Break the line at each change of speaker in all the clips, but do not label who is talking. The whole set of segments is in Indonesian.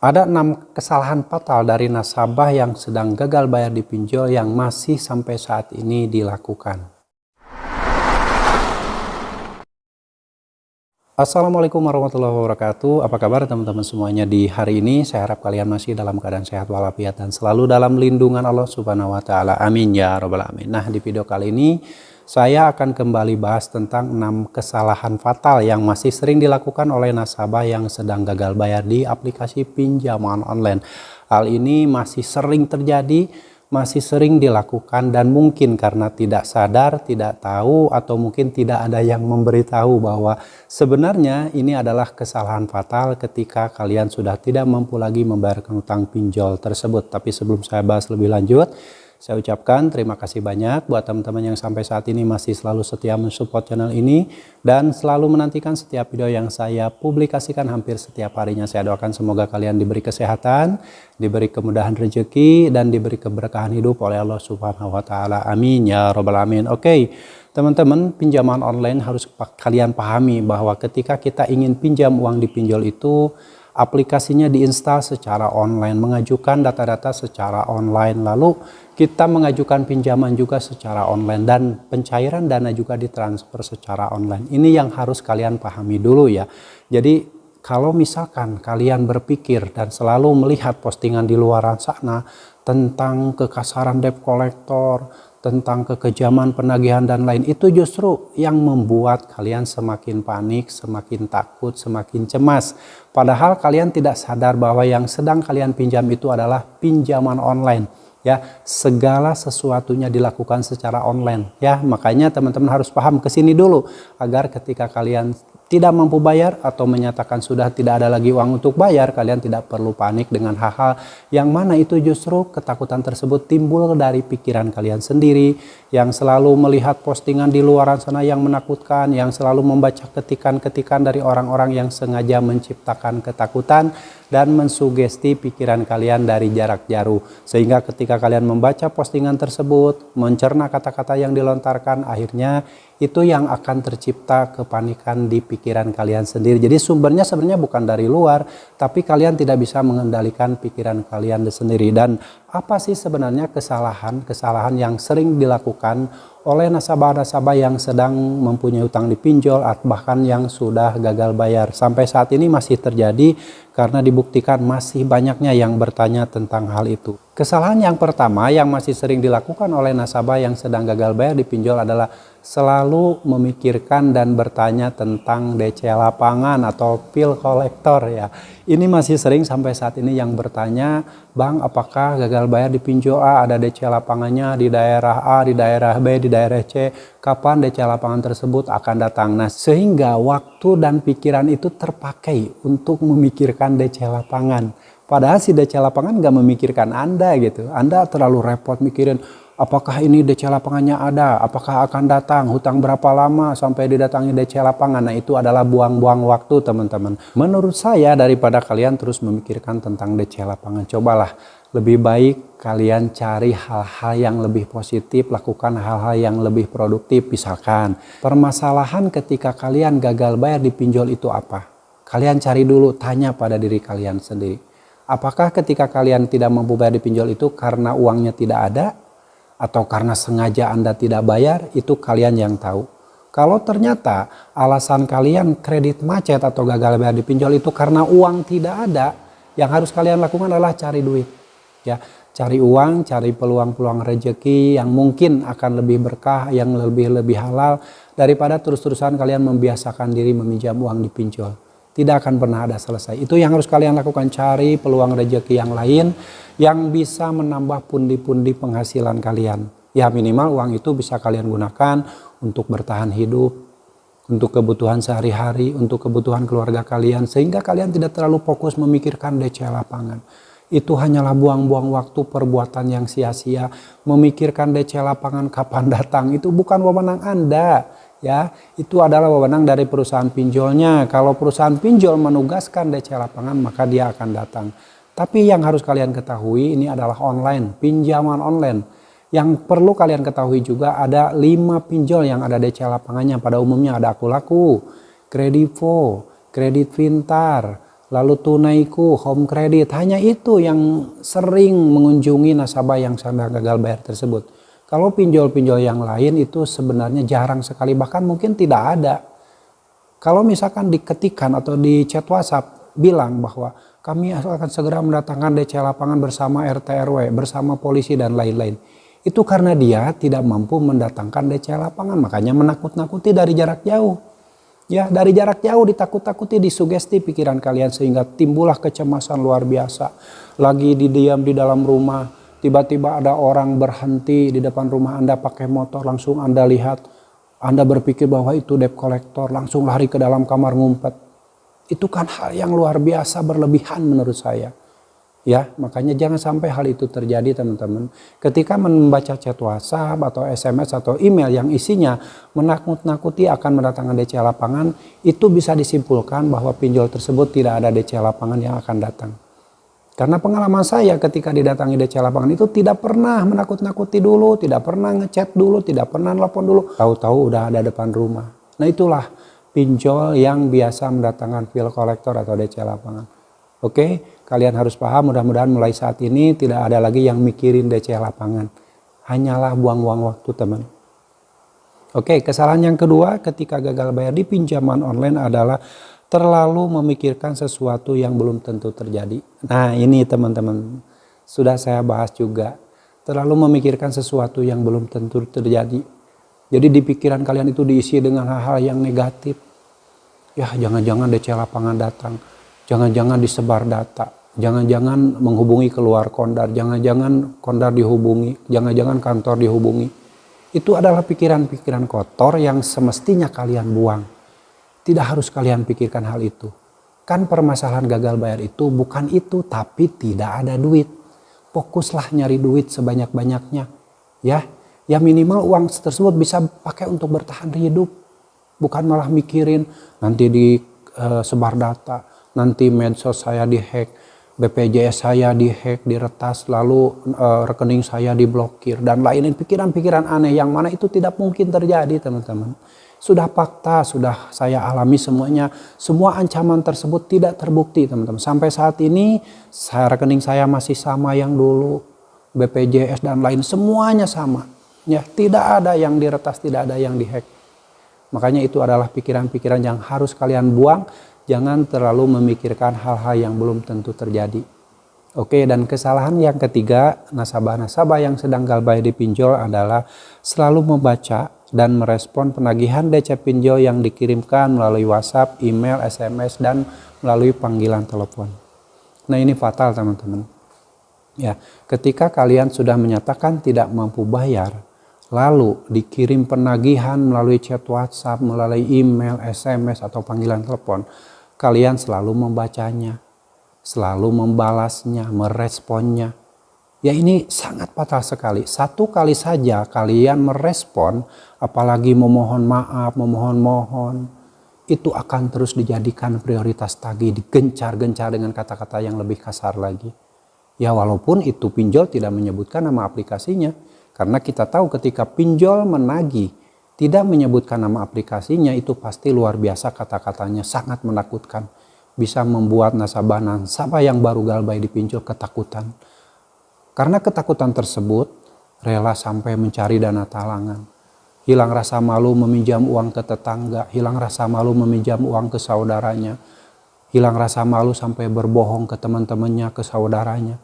Ada 6 kesalahan fatal dari nasabah yang sedang gagal bayar di pinjol yang masih sampai saat ini dilakukan. Assalamualaikum warahmatullahi wabarakatuh. Apa kabar teman-teman semuanya di hari ini? Saya harap kalian masih dalam keadaan sehat walafiat dan selalu dalam lindungan Allah Subhanahu wa taala. Amin ya robbal alamin. Nah, di video kali ini saya akan kembali bahas tentang 6 kesalahan fatal yang masih sering dilakukan oleh nasabah yang sedang gagal bayar di aplikasi pinjaman online. Hal ini masih sering terjadi, masih sering dilakukan, dan mungkin karena tidak sadar, tidak tahu, atau mungkin tidak ada yang memberitahu bahwa sebenarnya ini adalah kesalahan fatal ketika kalian sudah tidak mampu lagi membayarkan utang pinjol tersebut. Tapi sebelum saya bahas lebih lanjut, saya ucapkan terima kasih banyak buat teman-teman yang sampai saat ini masih selalu setia mensupport channel ini dan selalu menantikan setiap video yang saya publikasikan hampir setiap harinya. Saya doakan semoga kalian diberi kesehatan, diberi kemudahan rezeki, dan diberi keberkahan hidup oleh Allah Subhanahu wa taala. Amin ya robbal alamin. Oke, teman-teman, pinjaman online harus kalian pahami bahwa ketika kita ingin pinjam uang di pinjol itu, aplikasinya diinstal secara online, mengajukan data-data secara online, lalu kita mengajukan pinjaman juga secara online, dan pencairan dana juga ditransfer secara online. Ini yang harus kalian pahami dulu ya. Jadi kalau misalkan kalian berpikir dan selalu melihat postingan di luar sana tentang kekasaran debt collector, tentang kekejaman penagihan dan lain, itu justru yang membuat kalian semakin panik, semakin takut, semakin cemas. Padahal kalian tidak sadar bahwa yang sedang kalian pinjam itu adalah pinjaman online. Ya, segala sesuatunya dilakukan secara online. Ya, makanya teman-teman harus paham ke sini dulu agar ketika kalian tidak mampu bayar atau menyatakan sudah tidak ada lagi uang untuk bayar, kalian tidak perlu panik dengan hal-hal yang mana itu justru ketakutan tersebut timbul dari pikiran kalian sendiri yang selalu melihat postingan di luar sana yang menakutkan, yang selalu membaca ketikan-ketikan dari orang-orang yang sengaja menciptakan ketakutan dan mensugesti pikiran kalian dari jarak jauh, sehingga ketika kalian membaca postingan tersebut, mencerna kata-kata yang dilontarkan, akhirnya itu yang akan tercipta kepanikan di pikiran kalian sendiri. Jadi sumbernya sebenarnya bukan dari luar, tapi kalian tidak bisa mengendalikan pikiran kalian sendiri. Dan apa sih sebenarnya kesalahan yang sering dilakukan oleh nasabah-nasabah yang sedang mempunyai utang di pinjol, bahkan yang sudah gagal bayar? Sampai saat ini masih terjadi karena dibuktikan masih banyaknya yang bertanya tentang hal itu. Kesalahan yang pertama yang masih sering dilakukan oleh nasabah yang sedang gagal bayar di pinjol adalah selalu memikirkan dan bertanya tentang DC lapangan atau bill collector ya. Ini masih sering sampai saat ini yang bertanya, "Bang, apakah gagal bayar di pinjol A ada DC lapangannya di daerah A, di daerah B, di daerah C? Kapan DC lapangan tersebut akan datang?" Nah, sehingga waktu dan pikiran itu terpakai untuk memikirkan DC lapangan. Padahal si DC lapangan nggak memikirkan Anda gitu. Anda terlalu repot mikirin, apakah ini DC lapangannya ada, apakah akan datang, hutang berapa lama sampai didatangi DC lapangan. Nah, itu adalah buang-buang waktu teman-teman. Menurut saya daripada kalian terus memikirkan tentang DC lapangan, cobalah lebih baik kalian cari hal-hal yang lebih positif, lakukan hal-hal yang lebih produktif. Misalkan permasalahan ketika kalian gagal bayar di pinjol itu apa? Kalian cari dulu, tanya pada diri kalian sendiri. Apakah ketika kalian tidak mampu bayar di pinjol itu karena uangnya tidak ada? Atau karena sengaja Anda tidak bayar? Itu kalian yang tahu. Kalau ternyata alasan kalian kredit macet atau gagal bayar di pinjol itu karena uang tidak ada, yang harus kalian lakukan adalah cari duit. Ya, cari uang, cari peluang-peluang rezeki yang mungkin akan lebih berkah, yang lebih halal daripada terus-terusan kalian membiasakan diri meminjam uang di pinjol. Tidak akan pernah ada selesai. Itu yang harus kalian lakukan, cari peluang rezeki yang lain yang bisa menambah pundi-pundi penghasilan kalian. Ya, minimal uang itu bisa kalian gunakan untuk bertahan hidup, untuk kebutuhan sehari-hari, untuk kebutuhan keluarga kalian, sehingga kalian tidak terlalu fokus memikirkan DC lapangan. Itu hanyalah buang-buang waktu, perbuatan yang sia-sia. Memikirkan DC lapangan kapan datang itu bukan wewenang Anda. Ya, itu adalah wewenang dari perusahaan pinjolnya. Kalau perusahaan pinjol menugaskan DC lapangan, maka dia akan datang. Tapi yang harus kalian ketahui ini adalah online, pinjaman online. Yang perlu kalian ketahui juga ada 5 pinjol yang ada DC lapangannya. Pada umumnya ada Akulaku, Kredivo, Kredit Pintar, lalu tunaiku, home credit, hanya itu yang sering mengunjungi nasabah yang sedang gagal bayar tersebut. Kalau pinjol-pinjol yang lain itu sebenarnya jarang sekali, bahkan mungkin tidak ada. Kalau misalkan diketikkan atau di chat WhatsApp bilang bahwa kami akan segera mendatangkan DC lapangan bersama RT RW, bersama polisi dan lain-lain. Itu karena dia tidak mampu mendatangkan DC lapangan, makanya menakut-nakuti dari jarak jauh. Ya, dari jarak jauh ditakut-takuti, disugesti pikiran kalian sehingga timbullah kecemasan luar biasa. Lagi diam di dalam rumah, tiba-tiba ada orang berhenti di depan rumah Anda pakai motor, langsung Anda lihat, Anda berpikir bahwa itu debt collector, langsung lari ke dalam kamar ngumpet. Itu kan hal yang luar biasa berlebihan menurut saya. Ya, makanya jangan sampai hal itu terjadi teman-teman. Ketika membaca chat WhatsApp atau SMS atau email yang isinya menakut-nakuti akan mendatangkan DC lapangan, itu bisa disimpulkan bahwa pinjol tersebut tidak ada DC lapangan yang akan datang. Karena pengalaman saya ketika didatangi DC lapangan itu tidak pernah menakut-nakuti dulu, tidak pernah ngechat dulu, tidak pernah telepon dulu. Tahu-tahu udah ada depan rumah. Nah itulah pinjol yang biasa mendatangkan bill kolektor atau DC lapangan. Oke, kalian harus paham, mudah-mudahan mulai saat ini tidak ada lagi yang mikirin DC lapangan. Hanyalah buang-buang waktu teman. Oke, kesalahan yang kedua ketika gagal bayar di pinjaman online adalah terlalu memikirkan sesuatu yang belum tentu terjadi. Nah ini teman-teman, sudah saya bahas juga. Terlalu memikirkan sesuatu yang belum tentu terjadi. Jadi di pikiran kalian itu diisi dengan hal-hal yang negatif. Ya jangan-jangan DC lapangan datang. Jangan-jangan disebar data, jangan-jangan menghubungi keluar kondar, jangan-jangan kondar dihubungi, jangan-jangan kantor dihubungi. Itu adalah pikiran-pikiran kotor yang semestinya kalian buang. Tidak harus kalian pikirkan hal itu. Kan permasalahan gagal bayar itu bukan itu, tapi tidak ada duit. Fokuslah nyari duit sebanyak-banyaknya. Ya minimal uang tersebut bisa pakai untuk bertahan hidup. Bukan malah mikirin nanti disebar data. Nanti medsos saya dihack, BPJS saya dihack, diretas, lalu rekening saya diblokir, dan lain-lain pikiran-pikiran aneh yang mana itu tidak mungkin terjadi teman-teman. Sudah fakta, sudah saya alami semuanya, semua ancaman tersebut tidak terbukti teman-teman. Sampai saat ini rekening saya masih sama yang dulu, BPJS dan lain semuanya sama. Ya, tidak ada yang diretas, tidak ada yang dihack. Makanya itu adalah pikiran-pikiran yang harus kalian buang. Jangan terlalu memikirkan hal-hal yang belum tentu terjadi. Oke, dan kesalahan yang ketiga, nasabah-nasabah yang sedang gagal bayar di pinjol adalah selalu membaca dan merespon penagihan DC pinjol yang dikirimkan melalui WhatsApp, email, SMS, dan melalui panggilan telepon. Nah ini fatal teman-teman. Ya, ketika kalian sudah menyatakan tidak mampu bayar, lalu dikirim penagihan melalui chat WhatsApp, melalui email, SMS, atau panggilan telepon, kalian selalu membacanya, selalu membalasnya, meresponnya. Ya ini sangat fatal sekali. Satu kali saja kalian merespon, apalagi memohon maaf, memohon-mohon, itu akan terus dijadikan prioritas tagih, digencar-gencar dengan kata-kata yang lebih kasar lagi. Ya walaupun itu pinjol tidak menyebutkan nama aplikasinya, karena kita tahu ketika pinjol menagih, tidak menyebutkan nama aplikasinya, itu pasti luar biasa kata-katanya, sangat menakutkan. Bisa membuat nasabah yang baru gagal bayar di pinjol ketakutan. Karena ketakutan tersebut, rela sampai mencari dana talangan. Hilang rasa malu meminjam uang ke tetangga, hilang rasa malu meminjam uang ke saudaranya. Hilang rasa malu sampai berbohong ke teman-temannya, ke saudaranya.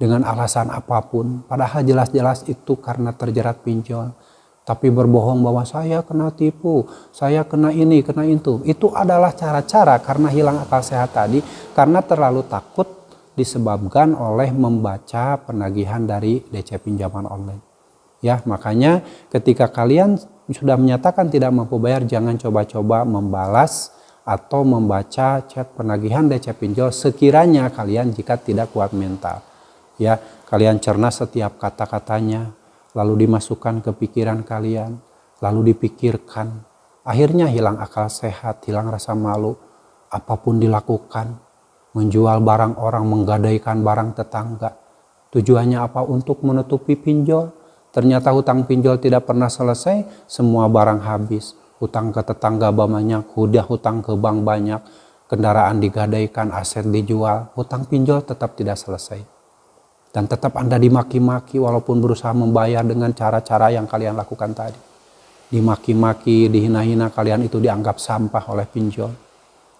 Dengan alasan apapun, padahal jelas-jelas itu karena terjerat pinjol. Tapi berbohong bahwa saya kena tipu, saya kena ini, kena itu. Itu adalah cara-cara karena hilang akal sehat tadi, karena terlalu takut disebabkan oleh membaca penagihan dari DC pinjaman online. Ya, makanya ketika kalian sudah menyatakan tidak mampu bayar, jangan coba-coba membalas atau membaca chat penagihan DC pinjol sekiranya kalian jika tidak kuat mental. Ya, kalian cerna setiap kata-katanya, lalu dimasukkan ke pikiran kalian, lalu dipikirkan. Akhirnya hilang akal sehat, hilang rasa malu. Apapun dilakukan, menjual barang orang, menggadaikan barang tetangga. Tujuannya apa? Untuk menutupi pinjol. Ternyata hutang pinjol tidak pernah selesai, semua barang habis. Hutang ke tetangga banyak, udah hutang ke bank banyak. kendaraan digadaikan, aset dijual, hutang pinjol tetap tidak selesai. Dan tetap Anda dimaki-maki walaupun berusaha membayar dengan cara-cara yang kalian lakukan tadi. Dimaki-maki, dihina-hina, kalian itu dianggap sampah oleh pinjol.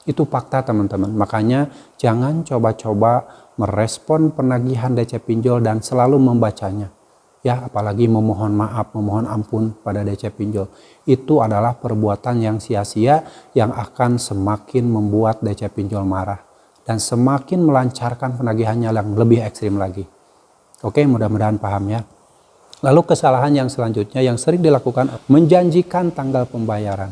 Itu fakta teman-teman. Makanya jangan coba-coba merespon penagihan DC pinjol dan selalu membacanya. Ya, apalagi memohon maaf, memohon ampun pada DC pinjol. Itu adalah perbuatan yang sia-sia yang akan semakin membuat DC pinjol marah dan semakin melancarkan penagihannya yang lebih ekstrim lagi. Oke, mudah-mudahan paham ya. Lalu kesalahan yang selanjutnya yang sering dilakukan, menjanjikan tanggal pembayaran.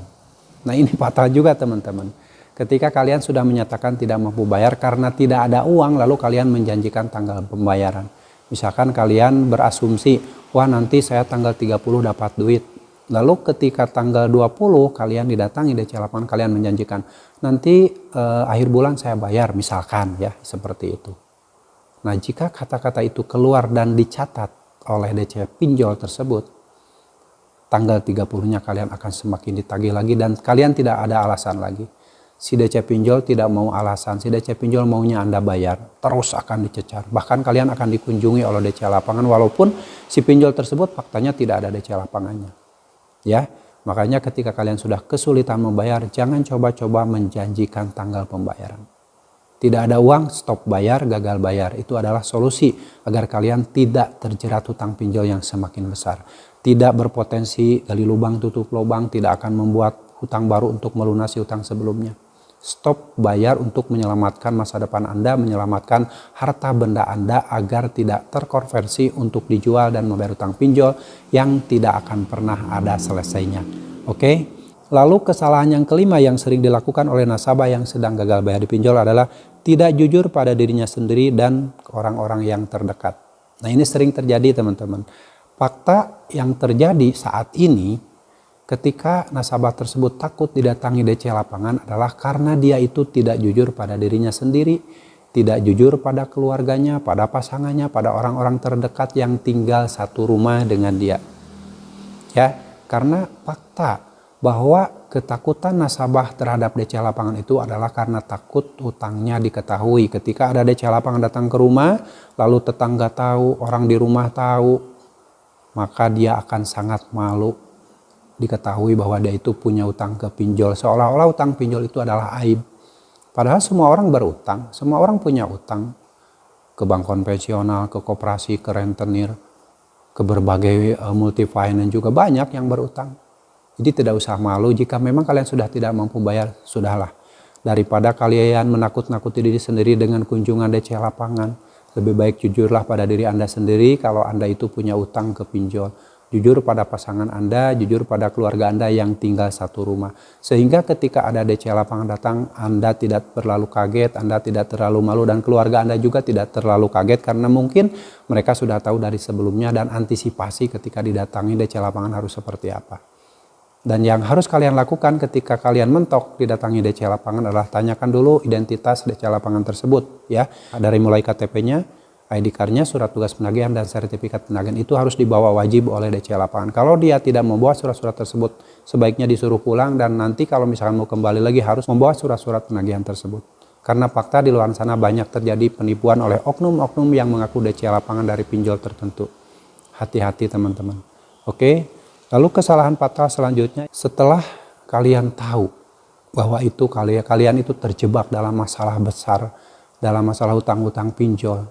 Nah, ini fatal juga teman-teman. Ketika kalian sudah menyatakan tidak mampu bayar karena tidak ada uang, lalu kalian menjanjikan tanggal pembayaran. Misalkan kalian berasumsi, wah nanti saya tanggal 30 dapat duit. Lalu ketika tanggal 20 kalian didatangi DC lapangan, kalian menjanjikan, nanti akhir bulan saya bayar, misalkan ya, seperti itu. Nah, jika kata-kata itu keluar dan dicatat oleh DC pinjol tersebut, tanggal 30-nya kalian akan semakin ditagih lagi dan kalian tidak ada alasan lagi. Si DC pinjol tidak mau alasan, si DC pinjol maunya Anda bayar, terus akan dicecar. Bahkan kalian akan dikunjungi oleh DC lapangan walaupun si pinjol tersebut faktanya tidak ada DC lapangannya. Ya, makanya ketika kalian sudah kesulitan membayar, jangan coba-coba menjanjikan tanggal pembayaran. Tidak ada uang, stop bayar, gagal bayar. Itu adalah solusi agar kalian tidak terjerat hutang pinjol yang semakin besar. Tidak berpotensi gali lubang tutup lubang, tidak akan membuat hutang baru untuk melunasi hutang sebelumnya. Stop bayar untuk menyelamatkan masa depan Anda, menyelamatkan harta benda Anda agar tidak terkonversi untuk dijual dan membayar hutang pinjol yang tidak akan pernah ada selesainya. Oke? Lalu kesalahan yang kelima yang sering dilakukan oleh nasabah yang sedang gagal bayar di pinjol adalah tidak jujur pada dirinya sendiri dan orang-orang yang terdekat. Nah, ini sering terjadi teman-teman. Fakta yang terjadi saat ini ketika nasabah tersebut takut didatangi DC lapangan adalah karena dia itu tidak jujur pada dirinya sendiri, tidak jujur pada keluarganya, pada pasangannya, pada orang-orang terdekat yang tinggal satu rumah dengan dia. Ya, karena fakta bahwa ketakutan nasabah terhadap DC lapangan itu adalah karena takut hutangnya diketahui. Ketika ada DC lapangan datang ke rumah, lalu tetangga tahu, orang di rumah tahu, maka dia akan sangat malu diketahui bahwa dia itu punya utang ke pinjol, seolah-olah utang pinjol itu adalah aib. Padahal semua orang berutang, semua orang punya utang ke bank konvensional, ke koperasi, ke rentenir, ke berbagai multi finance juga banyak yang berutang. Jadi tidak usah malu jika memang kalian sudah tidak mampu bayar, sudahlah. Daripada kalian menakut-nakuti diri sendiri dengan kunjungan DC lapangan, lebih baik jujurlah pada diri Anda sendiri kalau Anda itu punya utang ke pinjol. Jujur pada pasangan Anda, jujur pada keluarga Anda yang tinggal satu rumah. Sehingga ketika ada DC lapangan datang, Anda tidak terlalu kaget, Anda tidak terlalu malu, dan keluarga Anda juga tidak terlalu kaget karena mungkin mereka sudah tahu dari sebelumnya dan antisipasi ketika didatangi DC lapangan harus seperti apa. Dan yang harus kalian lakukan ketika kalian mentok didatangi DC lapangan adalah tanyakan dulu identitas DC lapangan tersebut, ya. Dari mulai KTP-nya, ID card-nya, surat tugas penagihan, dan sertifikat penagihan itu harus dibawa wajib oleh DC lapangan. Kalau dia tidak membawa surat-surat tersebut, sebaiknya disuruh pulang dan nanti kalau misalkan mau kembali lagi harus membawa surat-surat penagihan tersebut. Karena fakta di luar sana banyak terjadi penipuan oleh oknum-oknum yang mengaku DC lapangan dari pinjol tertentu. Hati-hati teman-teman. Oke, lalu kesalahan fatal selanjutnya, setelah kalian tahu bahwa itu kalian itu terjebak dalam masalah besar, dalam masalah hutang-hutang pinjol,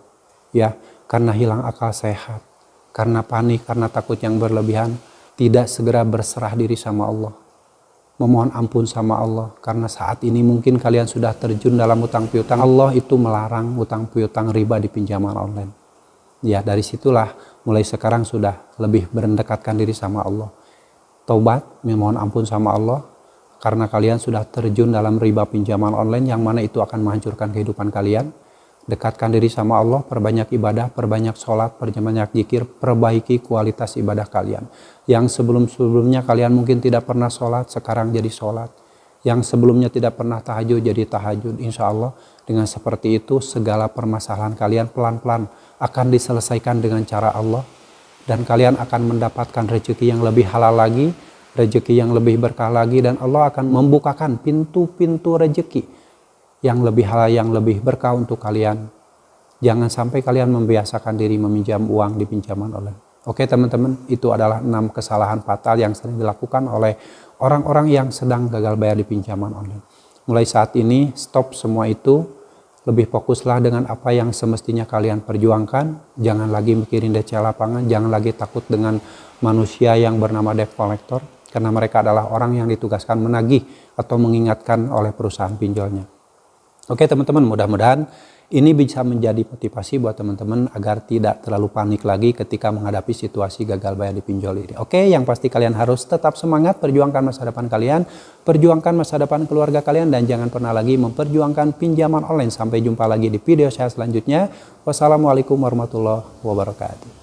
ya, karena hilang akal sehat, karena panik, karena takut yang berlebihan, tidak segera berserah diri sama Allah, memohon ampun sama Allah, karena saat ini mungkin kalian sudah terjun dalam hutang piutang. Allah itu melarang hutang piutang riba di pinjaman online. Ya, dari situlah mulai sekarang sudah lebih mendekatkan diri sama Allah. Taubat, memohon ampun sama Allah, karena kalian sudah terjun dalam riba pinjaman online yang mana itu akan menghancurkan kehidupan kalian. Dekatkan diri sama Allah, perbanyak ibadah, perbanyak sholat, perbanyak zikir, perbaiki kualitas ibadah kalian. Yang sebelum-sebelumnya kalian mungkin tidak pernah sholat, sekarang jadi sholat. Yang sebelumnya tidak pernah tahajud, jadi tahajud. Insya Allah dengan seperti itu segala permasalahan kalian pelan-pelan akan diselesaikan dengan cara Allah. Dan kalian akan mendapatkan rezeki yang lebih halal lagi, rezeki yang lebih berkah lagi, dan Allah akan membukakan pintu-pintu rezeki hal yang lebih berkah untuk kalian. Jangan sampai kalian membiasakan diri meminjam uang di pinjaman online. Oke teman-teman, itu adalah 6 kesalahan fatal yang sering dilakukan oleh orang-orang yang sedang gagal bayar di pinjaman online. Mulai saat ini, stop semua itu. Lebih fokuslah dengan apa yang semestinya kalian perjuangkan. Jangan lagi mikirin DC lapangan, jangan lagi takut dengan manusia yang bernama debt collector. Karena mereka adalah orang yang ditugaskan menagih atau mengingatkan oleh perusahaan pinjolnya. Oke teman-teman, mudah-mudahan ini bisa menjadi motivasi buat teman-teman agar tidak terlalu panik lagi ketika menghadapi situasi gagal bayar di pinjol ini. Oke, yang pasti kalian harus tetap semangat perjuangkan masa depan kalian, perjuangkan masa depan keluarga kalian, dan jangan pernah lagi memperjuangkan pinjaman online. Sampai jumpa lagi di video saya selanjutnya. Wassalamualaikum warahmatullahi wabarakatuh.